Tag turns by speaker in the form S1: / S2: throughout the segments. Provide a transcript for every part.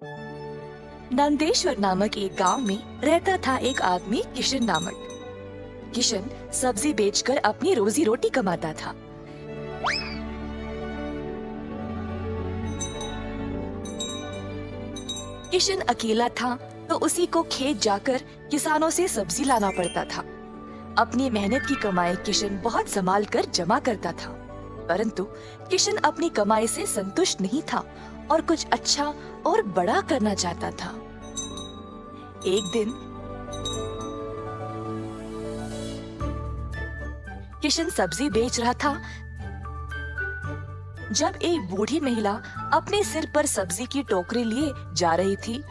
S1: नंदेश्वर नामक एक गांव में रहता था एक आदमी किशन नामक। किशन सब्जी बेचकर अपनी रोजी रोटी कमाता था। किशन अकेला था तो उसी को खेत जाकर किसानों से सब्जी लाना पड़ता था। अपनी मेहनत की कमाई किशन बहुत संभाल कर जमा करता था, परंतु किशन अपनी कमाई से संतुष्ट नहीं था और कुछ अच्छा और बड़ा करना चाहता था। एक दिन किशन सब्जी बेच रहा था जब एक बूढ़ी महिला अपने सिर पर सब्जी की टोकरी लिए जा रही थी।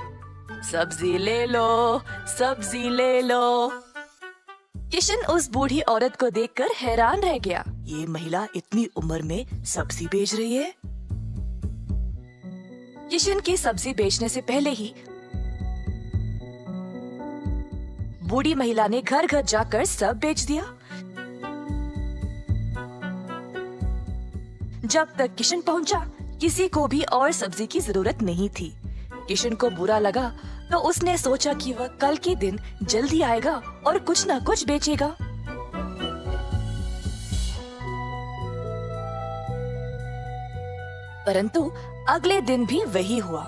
S1: सब्जी ले लो, सब्जी ले लो। किशन उस बूढ़ी औरत को देखकर हैरान रह गया। ये महिला इतनी उम्र में सब्जी बेच रही है। किशन की सब्जी बेचने से पहले ही बूढ़ी महिला ने घर घर जाकर सब बेच दिया। जब तक किशन पहुंचा, किसी को भी और सब्जी की जरूरत नहीं थी। किशन को बुरा लगा तो उसने सोचा कि वह कल के दिन जल्दी आएगा और कुछ न कुछ बेचेगा। परंतु अगले दिन भी वही हुआ।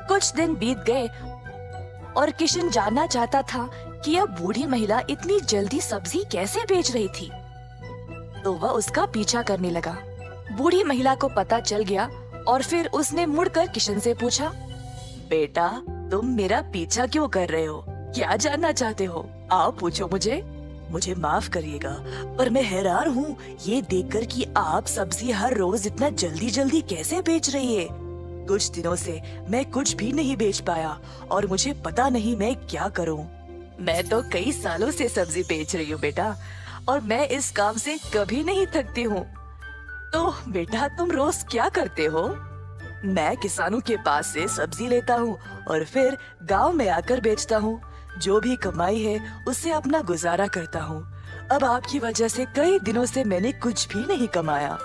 S1: कुछ दिन बीत गए और किशन जानना चाहता था कि यह बूढ़ी महिला इतनी जल्दी सब्जी कैसे बेच रही थी, तो वह उसका पीछा करने लगा। बूढ़ी महिला को पता चल गया और फिर उसने मुड़कर किशन से पूछा, बेटा तुम मेरा पीछा क्यों कर रहे हो? क्या जानना चाहते हो? आप पूछो मुझे। मुझे माफ करिएगा, पर मैं हैरान हूँ ये देखकर कि आप सब्जी हर रोज इतना जल्दी जल्दी कैसे बेच रही है। कुछ दिनों से मैं कुछ भी नहीं बेच पाया और मुझे पता नहीं मैं क्या करूँ। मैं तो कई सालों से सब्जी बेच रही हूँ बेटा, और मैं इस काम से कभी नहीं थकती हूँ। तो बेटा तुम रोज क्या करते हो? मैं किसानों के पास से सब्जी लेता हूँ और फिर गांव में आकर बेचता हूँ। जो भी कमाई है उससे अपना गुजारा करता हूँ। अब आपकी वजह से कई दिनों से मैंने कुछ भी नहीं कमाया।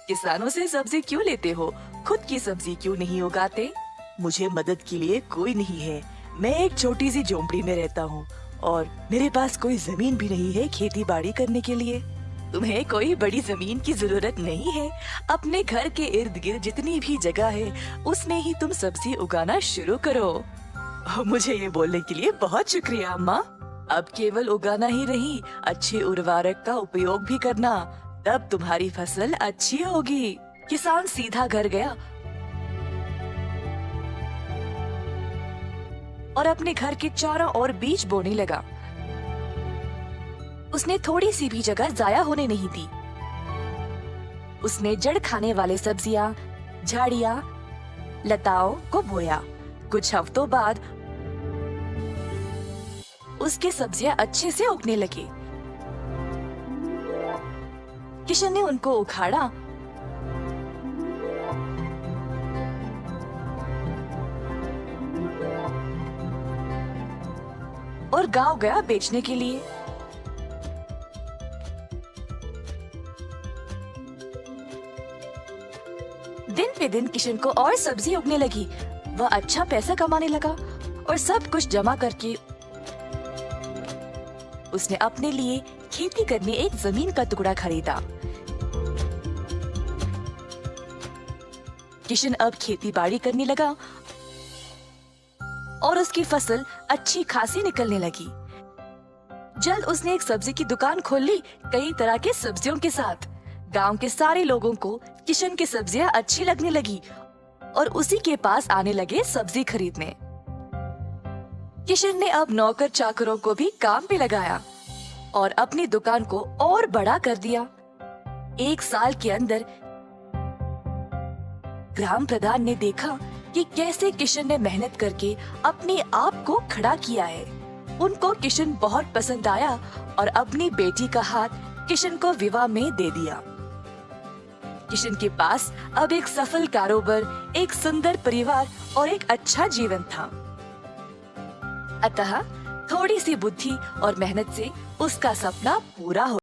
S1: किसानों से सब्जी क्यों लेते हो? खुद की सब्जी क्यों नहीं उगाते? मुझे मदद के लिए कोई नहीं है। मैं एक छोटी सी झोंपड़ी में रहता हूँ और मेरे पास कोई जमीन भी नहीं है खेती बाड़ी करने के लिए। तुम्हें कोई बड़ी जमीन की जरूरत नहीं है। अपने घर के इर्द गिर्द जितनी भी जगह है उसमें ही तुम सब्जी उगाना शुरू करो। मुझे ये बोलने के लिए बहुत शुक्रिया अम्मा। अब केवल उगाना ही नहीं, अच्छे उर्वरक का उपयोग भी करना, तब तुम्हारी फसल अच्छी होगी। किसान सीधा घर गया और अपने घर के चारों ओर बीज बोने लगा। उसने थोड़ी सी भी जगह जाया होने नहीं दी। उसने जड़ खाने वाले सब्जियां, झाड़ियां, लताओं को बोया। कुछ हफ्तों बाद उसके सब्जियां अच्छे से उगने लगी। किशन ने उनको उखाड़ा और गांव गया बेचने के लिए। दिन पे दिन किशन को और सब्जी उगने लगी। वह अच्छा पैसा कमाने लगा और सब कुछ जमा करके उसने अपने लिए खेती करने एक जमीन का टुकड़ा खरीदा। किशन अब खेती बाड़ी करने लगा और उसकी फसल अच्छी खासी निकलने लगी। जल्द उसने एक सब्जी की दुकान खोल ली, कई तरह के सब्जियों के साथ। गांव के सारे लोगों को किशन की सब्जियां अच्छी लगने लगी और उसी के पास आने लगे सब्जी खरीदने। किशन ने अब नौकर चाकरों को भी काम पे लगाया और अपनी दुकान को और बड़ा कर दिया। एक साल के अंदर ग्राम प्रधान ने देखा कि कैसे किशन ने मेहनत करके अपने आप को खड़ा किया है। उनको किशन बहुत पसंद आया और अपनी बेटी का हाथ किशन को विवाह में दे दिया। किशन के पास अब एक सफल कारोबार, एक सुंदर परिवार और एक अच्छा जीवन था। अतः थोड़ी सी बुद्धि और मेहनत से उसका सपना पूरा हो